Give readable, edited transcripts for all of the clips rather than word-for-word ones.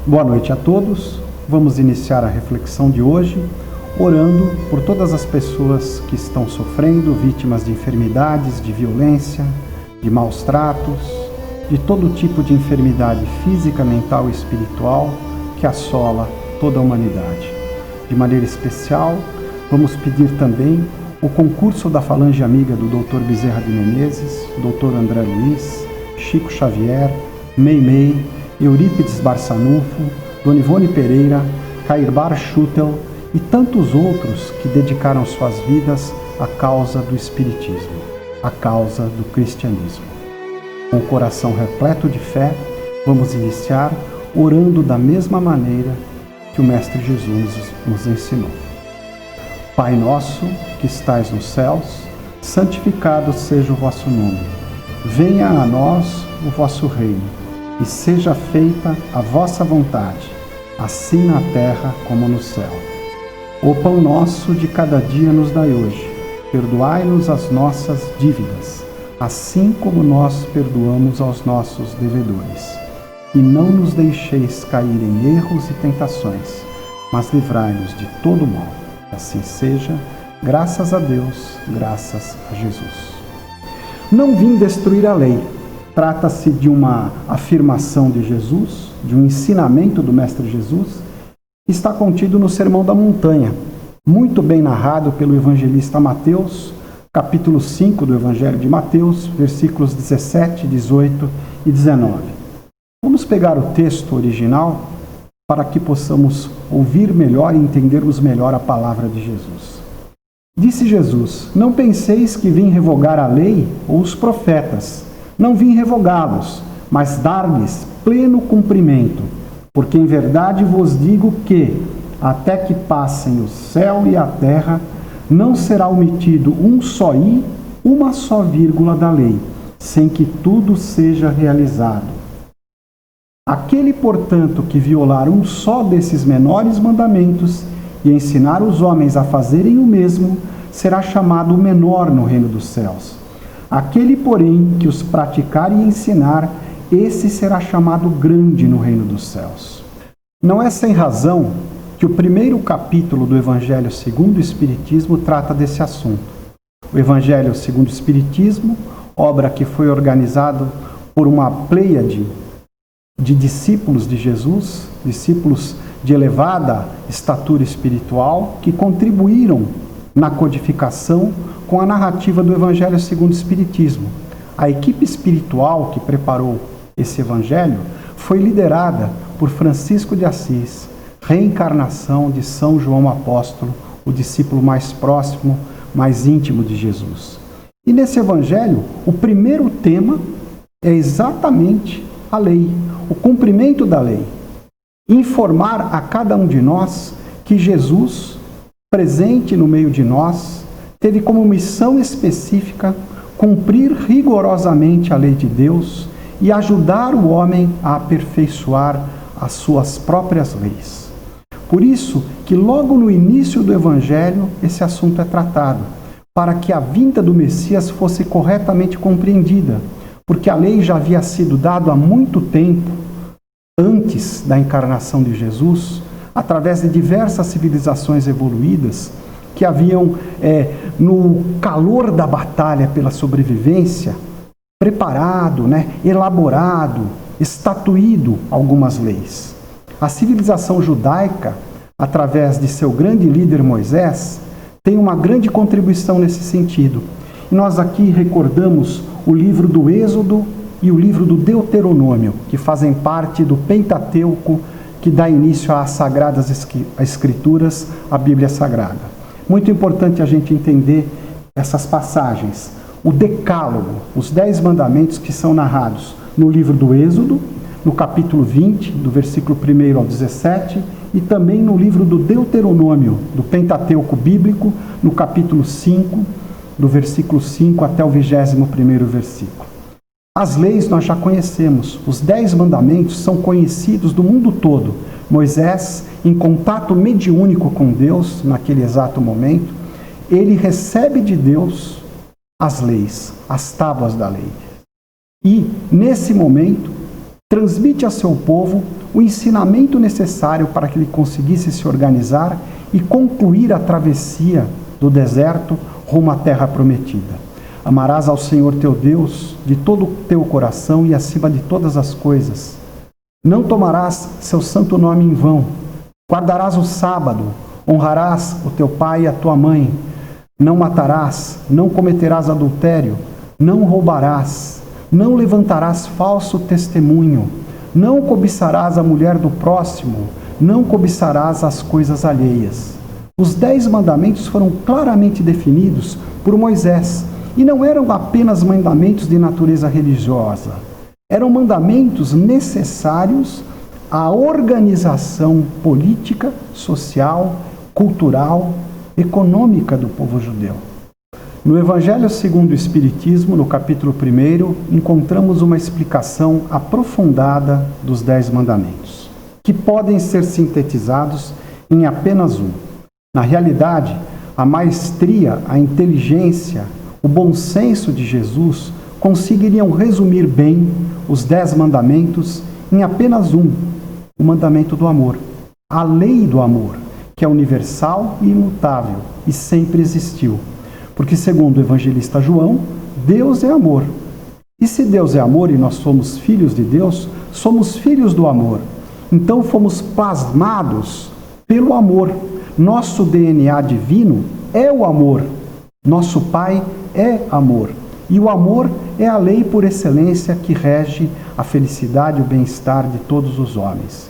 Boa noite a todos. Vamos iniciar a reflexão de hoje orando por todas as pessoas que estão sofrendo, vítimas de enfermidades, de violência, de maus tratos, de todo tipo de enfermidade física, mental e espiritual que assola toda a humanidade. De maneira especial, vamos pedir também o concurso da Falange Amiga do Dr. Bezerra de Menezes, Dr. André Luiz, Chico Xavier, Meimei, Eurípides Barçanufo, Dona Ivone Pereira, Cairbar Schutel e tantos outros que dedicaram suas vidas à causa do Espiritismo, à causa do cristianismo. Com o coração repleto de fé, vamos iniciar orando da mesma maneira que o Mestre Jesus nos ensinou. Pai nosso, que estais nos céus, santificado seja o vosso nome. Venha a nós o vosso reino, e seja feita a vossa vontade, assim na terra como no céu. O pão nosso de cada dia nos dai hoje. Perdoai-nos as nossas dívidas, assim como nós perdoamos aos nossos devedores. E não nos deixeis cair em erros e tentações, mas livrai-nos de todo mal. Assim seja, graças a Deus, graças a Jesus. Não vim destruir a lei. Trata-se de uma afirmação de Jesus, de um ensinamento do Mestre Jesus, que está contido no Sermão da Montanha, muito bem narrado pelo evangelista Mateus, capítulo 5 do Evangelho de Mateus, versículos 17, 18 e 19. Vamos pegar o texto original para que possamos ouvir melhor e entendermos melhor a palavra de Jesus. Disse Jesus: Não penseis que vim revogar a lei ou os profetas. Não vim revogá-los, mas dar-lhes pleno cumprimento. Porque em verdade vos digo que, até que passem o céu e a terra, não será omitido um só i, uma só vírgula da lei, sem que tudo seja realizado. Aquele, portanto, que violar um só desses menores mandamentos e ensinar os homens a fazerem o mesmo, será chamado o menor no reino dos céus. Aquele, porém, que os praticar e ensinar, esse será chamado grande no reino dos céus. Não é sem razão que o primeiro capítulo do Evangelho segundo o Espiritismo trata desse assunto. O Evangelho segundo o Espiritismo, obra que foi organizada por uma pleiade de discípulos de Jesus, discípulos de elevada estatura espiritual, que contribuíram na codificação com a narrativa do Evangelho segundo o Espiritismo. A equipe espiritual que preparou esse Evangelho foi liderada por Francisco de Assis, reencarnação de São João Apóstolo, o discípulo mais próximo, mais íntimo de Jesus. E nesse Evangelho, o primeiro tema é exatamente a lei, o cumprimento da lei. Informar a cada um de nós que Jesus, presente no meio de nós, teve como missão específica cumprir rigorosamente a lei de Deus e ajudar o homem a aperfeiçoar as suas próprias leis. Por isso que logo no início do Evangelho esse assunto é tratado, para que a vinda do Messias fosse corretamente compreendida, porque a lei já havia sido dada há muito tempo, antes da encarnação de Jesus, através de diversas civilizações evoluídas, que haviam, no calor da batalha pela sobrevivência, preparado, elaborado, estatuído algumas leis. A civilização judaica, através de seu grande líder Moisés, tem uma grande contribuição nesse sentido. E nós aqui recordamos o livro do Êxodo e o livro do Deuteronômio, que fazem parte do Pentateuco, que dá início às Sagradas Escrituras, a Bíblia Sagrada. Muito importante a gente entender essas passagens. O Decálogo, os 10 mandamentos que são narrados no livro do Êxodo, no capítulo 20, do versículo 1 ao 17, e também no livro do Deuteronômio, do Pentateuco Bíblico, no capítulo 5, do versículo 5 até o 21º versículo. As leis nós já conhecemos, os 10 mandamentos são conhecidos do mundo todo. Moisés, em contato mediúnico com Deus, naquele exato momento, ele recebe de Deus as leis, as tábuas da lei. E, nesse momento, transmite a seu povo o ensinamento necessário para que ele conseguisse se organizar e concluir a travessia do deserto rumo à terra prometida. Amarás ao Senhor teu Deus de todo o teu coração e acima de todas as coisas. Não tomarás seu santo nome em vão. Guardarás o sábado, honrarás o teu pai e a tua mãe. Não matarás, não cometerás adultério, não roubarás, não levantarás falso testemunho, não cobiçarás a mulher do próximo, não cobiçarás as coisas alheias. Os 10 mandamentos foram claramente definidos por Moisés e não eram apenas mandamentos de natureza religiosa. Eram mandamentos necessários à organização política, social, cultural, econômica do povo judeu. No Evangelho segundo o Espiritismo, no capítulo 1, encontramos uma explicação aprofundada dos 10 mandamentos, que podem ser sintetizados em apenas um. Na realidade, a maestria, a inteligência, o bom senso de Jesus conseguiriam resumir bem os 10 mandamentos em apenas um, o mandamento do amor, a lei do amor, que é universal e imutável e sempre existiu. Porque, segundo o evangelista João, Deus é amor. E se Deus é amor e nós somos filhos de Deus, somos filhos do amor. Então fomos plasmados pelo amor. Nosso DNA divino é o amor. Nosso Pai é amor. E o amor é a lei por excelência que rege a felicidade e o bem-estar de todos os homens.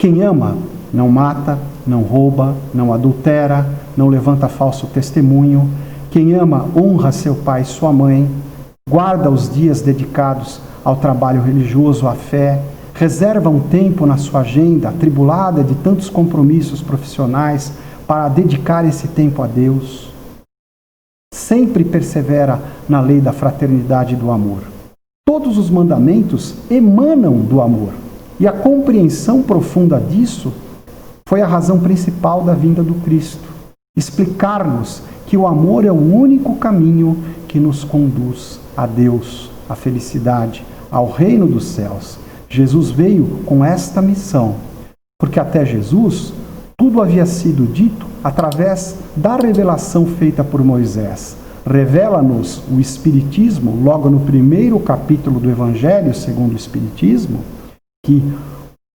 Quem ama não mata, não rouba, não adultera, não levanta falso testemunho. Quem ama honra seu pai e sua mãe, guarda os dias dedicados ao trabalho religioso, à fé, reserva um tempo na sua agenda atribulada de tantos compromissos profissionais para dedicar esse tempo a Deus. Sempre persevera na lei da fraternidade e do amor. Todos os mandamentos emanam do amor. E a compreensão profunda disso foi a razão principal da vinda do Cristo. Explicar-nos que o amor é o único caminho que nos conduz a Deus, à felicidade, ao reino dos céus. Jesus veio com esta missão, porque até Jesus tudo havia sido dito através da revelação feita por Moisés. Revela-nos o Espiritismo, logo no 1º capítulo do Evangelho segundo o Espiritismo, que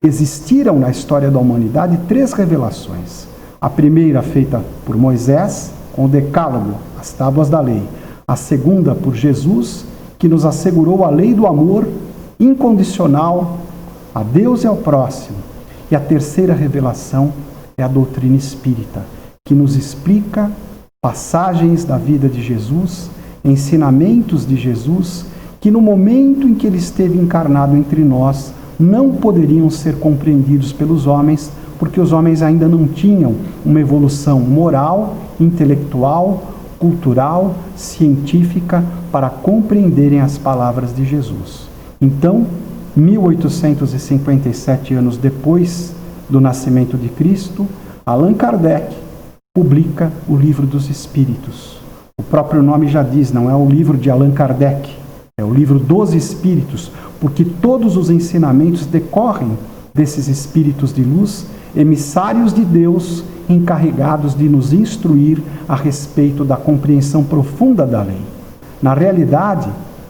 existiram na história da humanidade 3 revelações. A primeira feita por Moisés, com o Decálogo, as tábuas da lei. A segunda por Jesus, que nos assegurou a lei do amor incondicional a Deus e ao próximo. E a terceira revelação é a doutrina espírita, que nos explica passagens da vida de Jesus, ensinamentos de Jesus, que no momento em que ele esteve encarnado entre nós, não poderiam ser compreendidos pelos homens, porque os homens ainda não tinham uma evolução moral, intelectual, cultural, científica para compreenderem as palavras de Jesus. Então, 1857 anos depois do nascimento de Cristo, Allan Kardec publica o Livro dos Espíritos. O próprio nome já diz, não é o livro de Allan Kardec, é o Livro dos Espíritos, porque todos os ensinamentos decorrem desses espíritos de luz, emissários de Deus, encarregados de nos instruir a respeito da compreensão profunda da lei. Na realidade,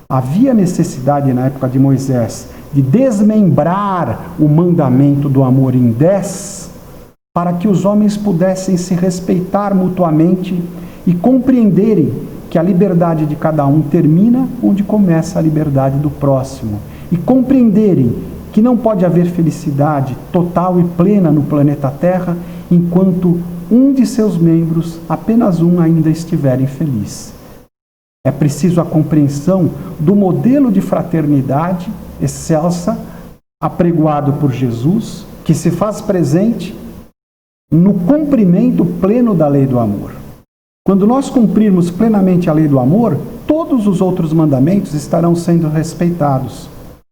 havia necessidade na época de Moisés de desmembrar o mandamento do amor em 10, para que os homens pudessem se respeitar mutuamente e compreenderem que a liberdade de cada um termina onde começa a liberdade do próximo, e compreenderem que não pode haver felicidade total e plena no planeta Terra enquanto um de seus membros, apenas um, ainda estiver infeliz. É preciso a compreensão do modelo de fraternidade excelsa, apregoado por Jesus, que se faz presente no cumprimento pleno da lei do amor. Quando nós cumprirmos plenamente a lei do amor, todos os outros mandamentos estarão sendo respeitados,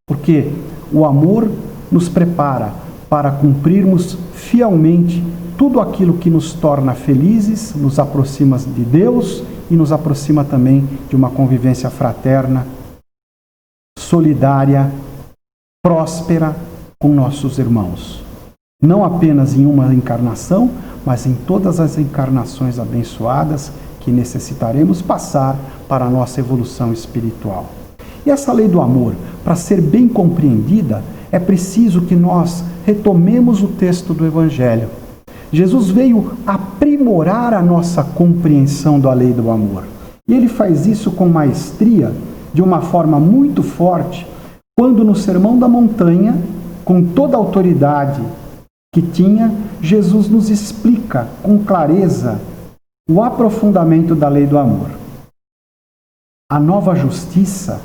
porque o amor nos prepara para cumprirmos fielmente tudo aquilo que nos torna felizes, nos aproxima de Deus e nos aproxima também de uma convivência fraterna, solidária próspera com nossos irmãos. Não apenas em uma encarnação, mas em todas as encarnações abençoadas que necessitaremos passar para a nossa evolução espiritual. E essa lei do amor, para ser bem compreendida, é preciso que nós retomemos o texto do Evangelho. Jesus veio aprimorar a nossa compreensão da lei do amor. E ele faz isso com maestria, de uma forma muito forte, quando no Sermão da Montanha, com toda a autoridade que tinha, Jesus nos explica com clareza o aprofundamento da lei do amor. A nova justiça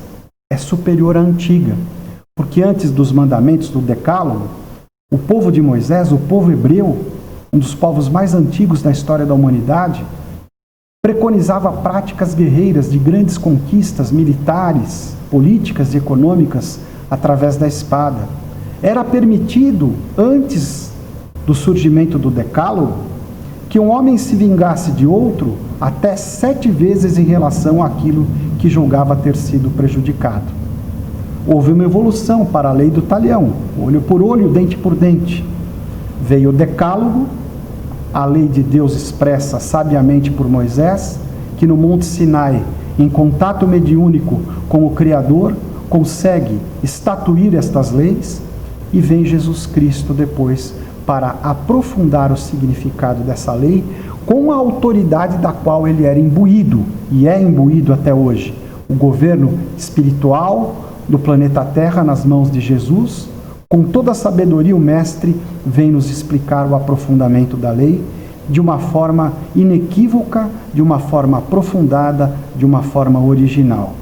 é superior à antiga, porque antes dos mandamentos do Decálogo, o povo de Moisés, o povo hebreu, um dos povos mais antigos da história da humanidade, preconizava práticas guerreiras de grandes conquistas militares, políticas e econômicas através da espada. Era permitido, antes do surgimento do Decálogo, que um homem se vingasse de outro até 7 vezes em relação àquilo que julgava ter sido prejudicado. Houve uma evolução para a lei do talião, olho por olho, dente por dente. Veio o Decálogo, a lei de Deus expressa sabiamente por Moisés, que no Monte Sinai, em contato mediúnico com o Criador, consegue estatuir estas leis, e vem Jesus Cristo depois para aprofundar o significado dessa lei com a autoridade da qual ele era imbuído, e é imbuído até hoje. O governo espiritual do planeta Terra nas mãos de Jesus, com toda a sabedoria, o Mestre vem nos explicar o aprofundamento da lei de uma forma inequívoca, de uma forma aprofundada, de uma forma original.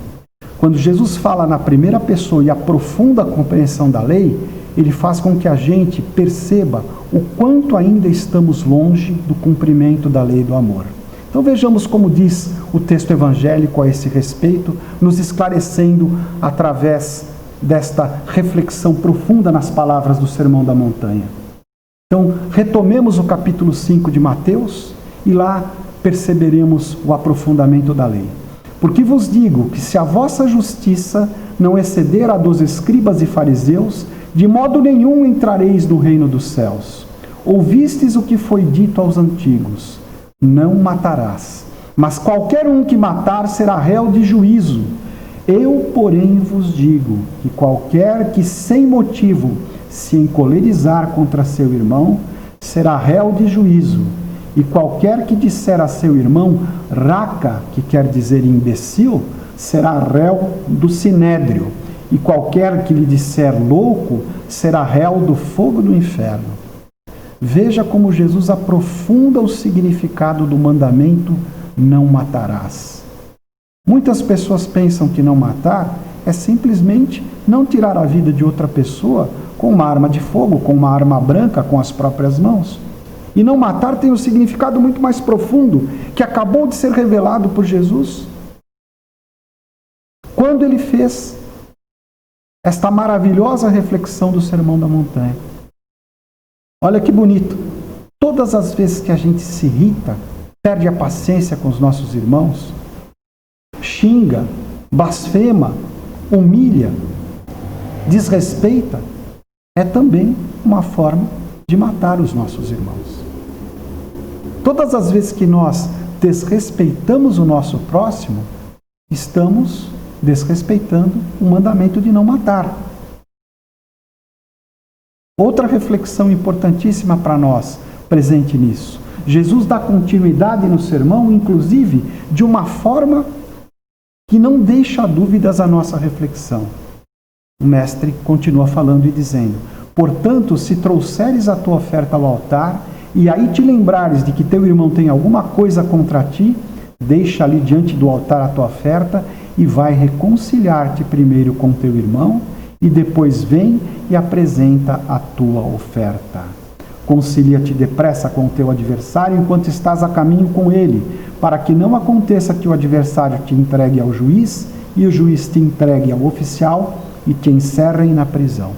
Quando Jesus fala na primeira pessoa e aprofunda a compreensão da lei, ele faz com que a gente perceba o quanto ainda estamos longe do cumprimento da lei do amor. Então vejamos como diz o texto evangélico a esse respeito, nos esclarecendo através desta reflexão profunda nas palavras do Sermão da Montanha. Então, retomemos o capítulo 5 de Mateus e lá perceberemos o aprofundamento da lei. Porque vos digo que se a vossa justiça não exceder a dos escribas e fariseus, de modo nenhum entrareis no reino dos céus. Ouvistes o que foi dito aos antigos: não matarás, mas qualquer um que matar será réu de juízo. Eu, porém, vos digo que qualquer que sem motivo se encolerizar contra seu irmão será réu de juízo. E qualquer que disser a seu irmão raca, que quer dizer imbecil, será réu do sinédrio. E qualquer que lhe disser louco será réu do fogo do inferno. Veja como Jesus aprofunda o significado do mandamento não matarás. Muitas pessoas pensam que não matar é simplesmente não tirar a vida de outra pessoa com uma arma de fogo, com uma arma branca, com as próprias mãos. E não matar tem um significado muito mais profundo, que acabou de ser revelado por Jesus. Quando ele fez esta maravilhosa reflexão do Sermão da Montanha. Olha que bonito. Todas as vezes que a gente se irrita, perde a paciência com os nossos irmãos, xinga, blasfema, humilha, desrespeita, é também uma forma de matar os nossos irmãos. Todas as vezes que nós desrespeitamos o nosso próximo, estamos desrespeitando o mandamento de não matar. Outra reflexão importantíssima para nós, presente nisso. Jesus dá continuidade no sermão, inclusive, de uma forma que não deixa dúvidas à nossa reflexão. O mestre continua falando e dizendo: portanto, se trouxeres a tua oferta ao altar, e aí te lembrares de que teu irmão tem alguma coisa contra ti, deixa ali diante do altar a tua oferta e vai reconciliar-te primeiro com teu irmão, e depois vem e apresenta a tua oferta. Concilia-te depressa com o teu adversário enquanto estás a caminho com ele, para que não aconteça que o adversário te entregue ao juiz, e o juiz te entregue ao oficial, e te encerrem na prisão.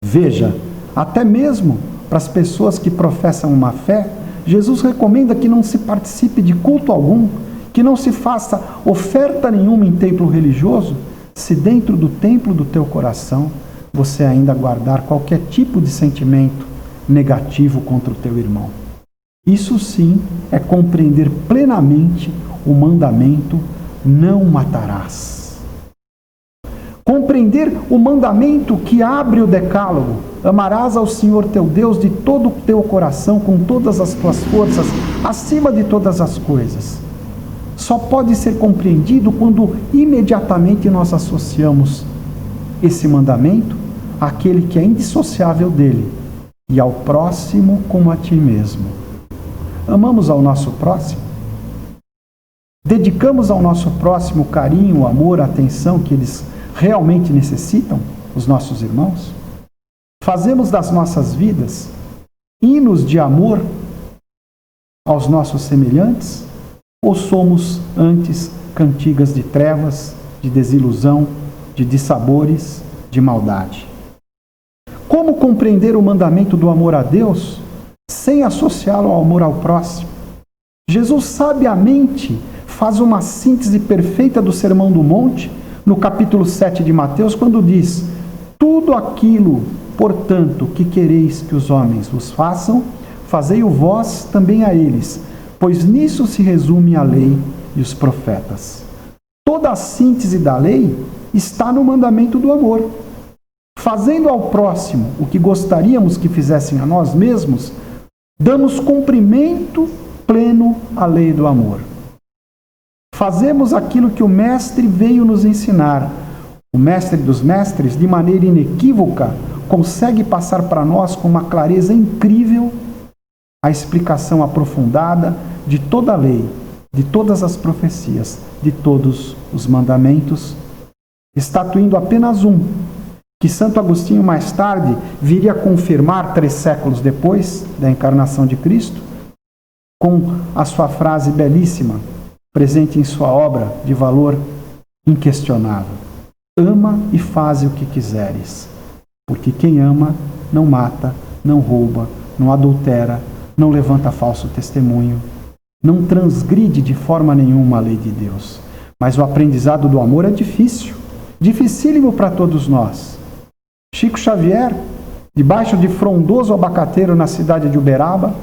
Veja, até mesmo para as pessoas que professam uma fé, Jesus recomenda que não se participe de culto algum, que não se faça oferta nenhuma em templo religioso, se dentro do templo do teu coração você ainda guardar qualquer tipo de sentimento negativo contra o teu irmão. Isso sim é compreender plenamente o mandamento: não matarás. Compreender o mandamento que abre o decálogo: amarás ao Senhor teu Deus de todo o teu coração, com todas as tuas forças, acima de todas as coisas. Só pode ser compreendido quando imediatamente nós associamos esse mandamento àquele que é indissociável dele, e ao próximo como a ti mesmo. Amamos ao nosso próximo? Dedicamos ao nosso próximo o carinho, o amor, a atenção que eles realmente necessitam, os nossos irmãos? Fazemos das nossas vidas hinos de amor aos nossos semelhantes? Ou somos antes cantigas de trevas, de desilusão, de dissabores, de maldade? Como compreender o mandamento do amor a Deus sem associá-lo ao amor ao próximo? Jesus sabiamente faz uma síntese perfeita do Sermão do Monte no capítulo 7 de Mateus, quando diz: tudo aquilo, portanto, que quereis que os homens vos façam, fazei-o vós também a eles, pois nisso se resume a lei e os profetas. Toda a síntese da lei está no mandamento do amor. Fazendo ao próximo o que gostaríamos que fizessem a nós mesmos, damos cumprimento pleno à lei do amor. Fazemos aquilo que o Mestre veio nos ensinar. O Mestre dos Mestres, de maneira inequívoca, consegue passar para nós com uma clareza incrível a explicação aprofundada de toda a lei, de todas as profecias, de todos os mandamentos, estatuindo apenas um, que Santo Agostinho mais tarde viria a confirmar 3 séculos depois da encarnação de Cristo, com a sua frase belíssima, presente em sua obra de valor inquestionável: ama e faze o que quiseres, porque quem ama não mata, não rouba, não adultera, não levanta falso testemunho, não transgride de forma nenhuma a lei de Deus. Mas o aprendizado do amor é difícil, dificílimo para todos nós. Chico Xavier, debaixo de frondoso abacateiro na cidade de Uberaba,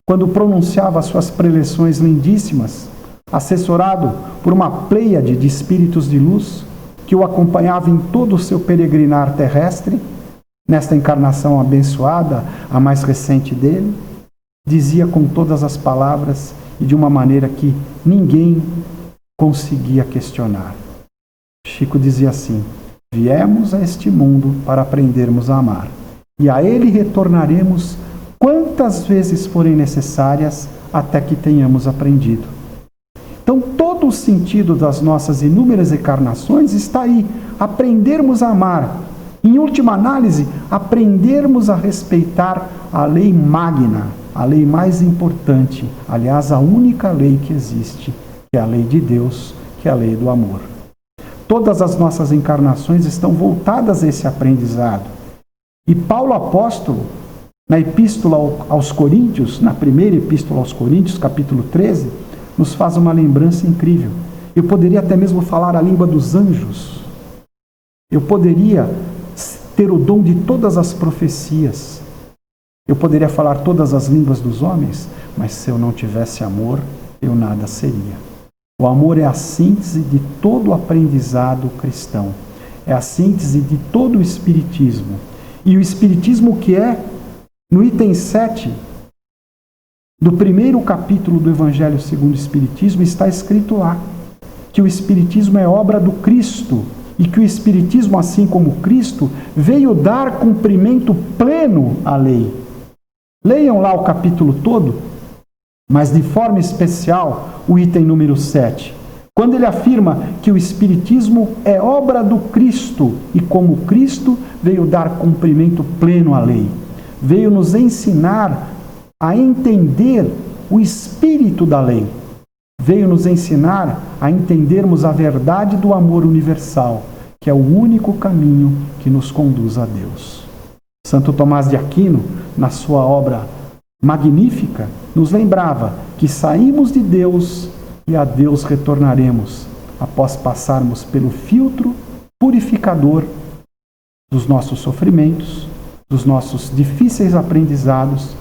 quando pronunciava suas preleções lindíssimas, assessorado por uma pleiade de espíritos de luz que o acompanhava em todo o seu peregrinar terrestre, nesta encarnação abençoada, a mais recente dele, dizia com todas as palavras e de uma maneira que ninguém conseguia questionar. Chico dizia assim: viemos a este mundo para aprendermos a amar, e a ele retornaremos quantas vezes forem necessárias até que tenhamos aprendido. Então, todo o sentido das nossas inúmeras encarnações está aí: aprendermos a amar. Em última análise, aprendermos a respeitar a lei magna, a lei mais importante, aliás, a única lei que existe, que é a lei de Deus, que é a lei do amor. Todas as nossas encarnações estão voltadas a esse aprendizado. E Paulo apóstolo, na Epístola aos Coríntios, na primeira Epístola aos Coríntios, capítulo 13, nos faz uma lembrança incrível. Eu poderia até mesmo falar a língua dos anjos. Eu poderia ter o dom de todas as profecias. Eu poderia falar todas as línguas dos homens, mas se eu não tivesse amor, eu nada seria. O amor é a síntese de todo o aprendizado cristão. É a síntese de todo o Espiritismo. E o Espiritismo que é, no item 7 do primeiro capítulo do Evangelho segundo o Espiritismo, está escrito lá que o Espiritismo é obra do Cristo e que o Espiritismo, assim como Cristo, veio dar cumprimento pleno à lei. Leiam lá o capítulo todo, mas de forma especial o item número 7, quando ele afirma que o Espiritismo é obra do Cristo e como Cristo veio dar cumprimento pleno à lei. Veio nos ensinar a entender o espírito da lei. Veio nos ensinar a entendermos a verdade do amor universal, que é o único caminho que nos conduz a Deus. Santo Tomás de Aquino, na sua obra magnífica, nos lembrava que saímos de Deus e a Deus retornaremos após passarmos pelo filtro purificador dos nossos sofrimentos, dos nossos difíceis aprendizados,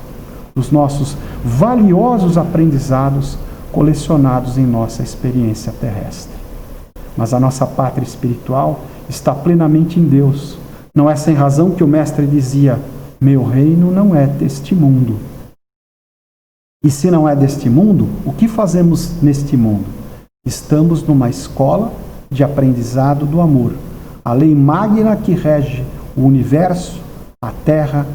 dos nossos valiosos aprendizados colecionados em nossa experiência terrestre. Mas a nossa pátria espiritual está plenamente em Deus. Não é sem razão que o Mestre dizia: meu reino não é deste mundo. E se não é deste mundo, o que fazemos neste mundo? Estamos numa escola de aprendizado do amor. A lei magna que rege o universo, a terra,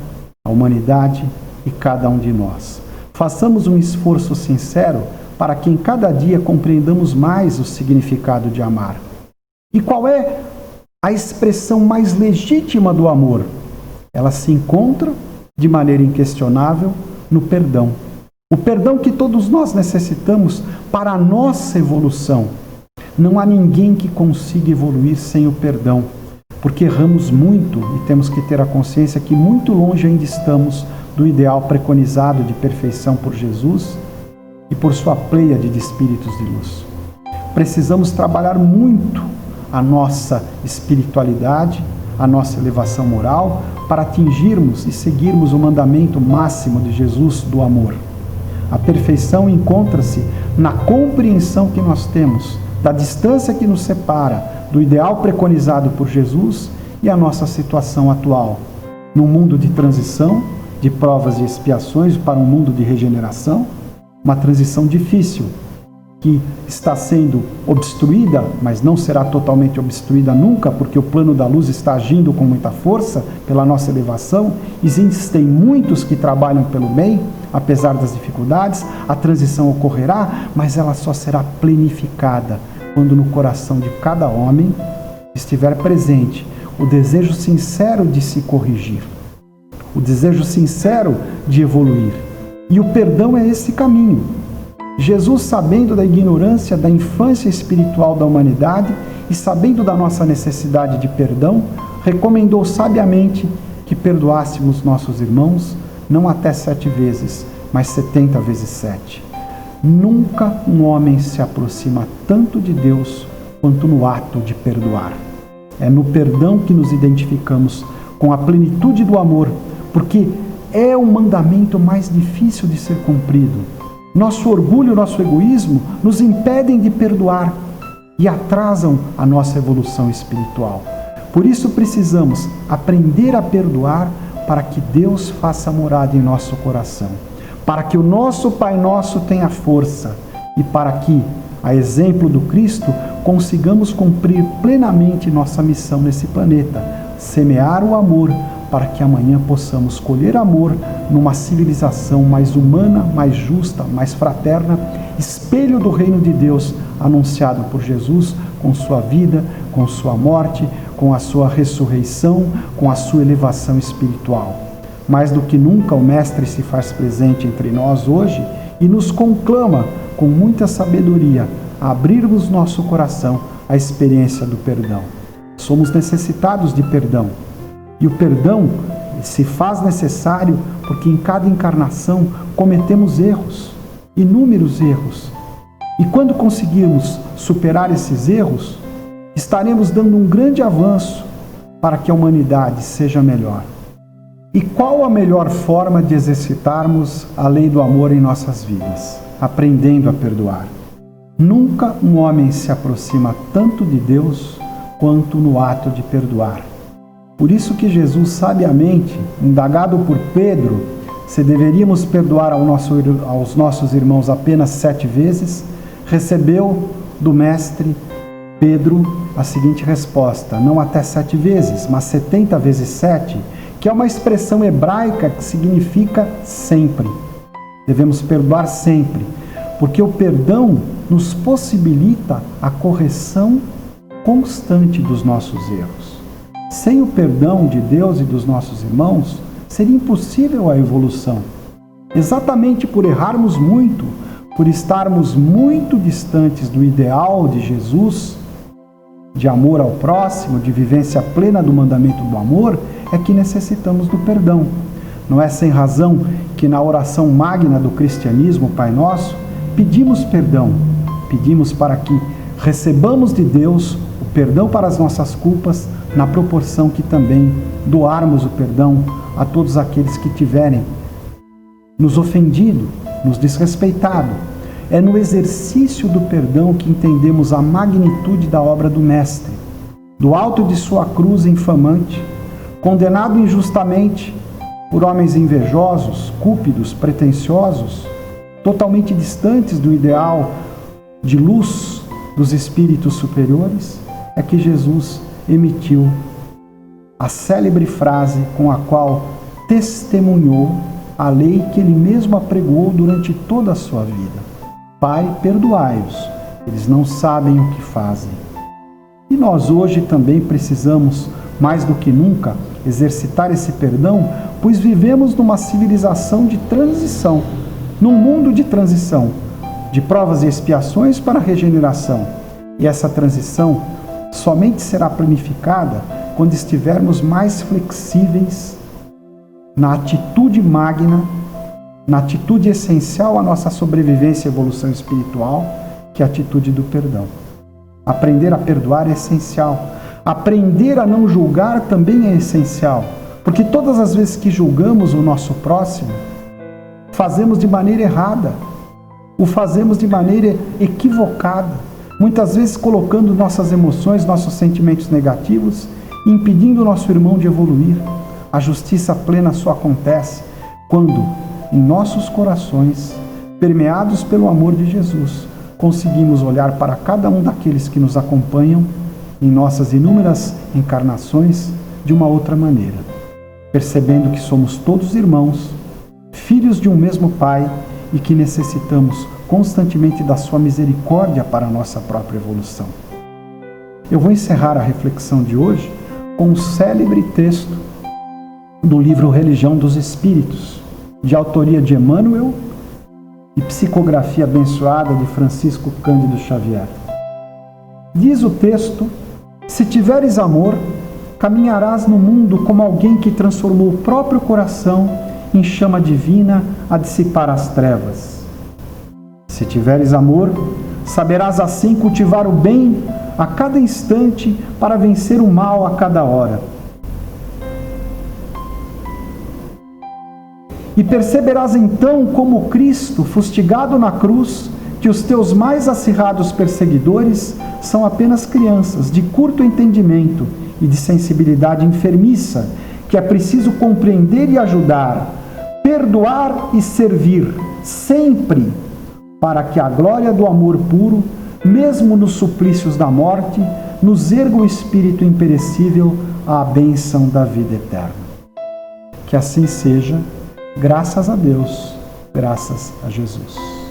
a humanidade e cada um de nós. Façamos um esforço sincero para que em cada dia compreendamos mais o significado de amar. E qual é a expressão mais legítima do amor? Ela se encontra, de maneira inquestionável, no perdão. O perdão que todos nós necessitamos para a nossa evolução. Não há ninguém que consiga evoluir sem o perdão, porque erramos muito e temos que ter a consciência que muito longe ainda estamos do ideal preconizado de perfeição por Jesus e por sua pleiade de espíritos de luz. Precisamos trabalhar muito a nossa espiritualidade, a nossa elevação moral, para atingirmos e seguirmos o mandamento máximo de Jesus do amor. A perfeição encontra-se na compreensão que nós temos da distância que nos separa do ideal preconizado por Jesus e a nossa situação atual. Num mundo de transição, de provas e expiações para um mundo de regeneração, uma transição difícil, que está sendo obstruída, mas não será totalmente obstruída nunca, porque o plano da luz está agindo com muita força pela nossa elevação. Existem muitos que trabalham pelo bem, apesar das dificuldades. A transição ocorrerá, mas ela só será plenificada quando no coração de cada homem estiver presente o desejo sincero de se corrigir, o desejo sincero de evoluir. E o perdão é esse caminho. Jesus, sabendo da ignorância da infância espiritual da humanidade e sabendo da nossa necessidade de perdão, recomendou sabiamente que perdoássemos nossos irmãos, não até 7 vezes, mas 70 vezes 7. Nunca um homem se aproxima tanto de Deus quanto no ato de perdoar. É no perdão que nos identificamos com a plenitude do amor, porque é o mandamento mais difícil de ser cumprido. Nosso orgulho, nosso egoísmo nos impedem de perdoar e atrasam a nossa evolução espiritual. Por isso precisamos aprender a perdoar para que Deus faça morada em nosso coração, para que o nosso Pai Nosso tenha força e para que, a exemplo do Cristo, consigamos cumprir plenamente nossa missão nesse planeta, semear o amor, para que amanhã possamos colher amor numa civilização mais humana, mais justa, mais fraterna, espelho do reino de Deus anunciado por Jesus com sua vida, com sua morte, com a sua ressurreição, com a sua elevação espiritual. Mais do que nunca, o Mestre se faz presente entre nós hoje e nos conclama com muita sabedoria a abrirmos nosso coração à experiência do perdão. Somos necessitados de perdão. E o perdão se faz necessário porque em cada encarnação cometemos erros, inúmeros erros. E quando conseguirmos superar esses erros, estaremos dando um grande avanço para que a humanidade seja melhor. E qual a melhor forma de exercitarmos a lei do amor em nossas vidas? Aprendendo a perdoar. Nunca um homem se aproxima tanto de Deus quanto no ato de perdoar. Por isso que Jesus, sabiamente, indagado por Pedro, se deveríamos perdoar aos nossos irmãos apenas 7 vezes, recebeu do Mestre Pedro a seguinte resposta: não até 7 vezes, mas 70 vezes 7, que é uma expressão hebraica que significa sempre. Devemos perdoar sempre, porque o perdão nos possibilita a correção constante dos nossos erros. Sem o perdão de Deus e dos nossos irmãos, seria impossível a evolução. Exatamente por errarmos muito, por estarmos muito distantes do ideal de Jesus, de amor ao próximo, de vivência plena do mandamento do amor, é que necessitamos do perdão. Não é sem razão que na oração magna do cristianismo, Pai Nosso, pedimos perdão, pedimos para que recebamos de Deus o perdão para as nossas culpas, na proporção que também doarmos o perdão a todos aqueles que tiverem nos ofendido, nos desrespeitado. É no exercício do perdão que entendemos a magnitude da obra do Mestre. Do alto de sua cruz infamante, condenado injustamente por homens invejosos, cúpidos, pretensiosos, totalmente distantes do ideal de luz dos espíritos superiores, é que Jesus emitiu a célebre frase com a qual testemunhou a lei que ele mesmo apregou durante toda a sua vida: Pai, perdoai-os, eles não sabem o que fazem. E nós hoje também precisamos, mais do que nunca, exercitar esse perdão, pois vivemos numa civilização de transição, num mundo de transição, de provas e expiações para a regeneração. E essa transição somente será planificada quando estivermos mais flexíveis na atitude magna, na atitude essencial à nossa sobrevivência e evolução espiritual, que é a atitude do perdão. Aprender a perdoar é essencial. Aprender a não julgar também é essencial, porque todas as vezes que julgamos o nosso próximo, fazemos de maneira errada, o fazemos de maneira equivocada, muitas vezes colocando nossas emoções, nossos sentimentos negativos, impedindo o nosso irmão de evoluir. A justiça plena só acontece quando, em nossos corações, permeados pelo amor de Jesus, conseguimos olhar para cada um daqueles que nos acompanham em nossas inúmeras encarnações de uma outra maneira, percebendo que somos todos irmãos, filhos de um mesmo Pai e que necessitamos constantemente da sua misericórdia para a nossa própria evolução. Eu vou encerrar a reflexão de hoje com um célebre texto do livro Religião dos Espíritos, de autoria de Emmanuel e psicografia abençoada de Francisco Cândido Xavier. Diz o texto: se tiveres amor, caminharás no mundo como alguém que transformou o próprio coração em chama divina a dissipar as trevas. Se tiveres amor, saberás assim cultivar o bem a cada instante para vencer o mal a cada hora. E perceberás então como Cristo, fustigado na cruz, que os teus mais acirrados perseguidores são apenas crianças de curto entendimento e de sensibilidade enfermiça, que é preciso compreender e ajudar, perdoar e servir, sempre, para que a glória do amor puro, mesmo nos suplícios da morte, nos erga o espírito imperecível à bênção da vida eterna. Que assim seja, graças a Deus, graças a Jesus.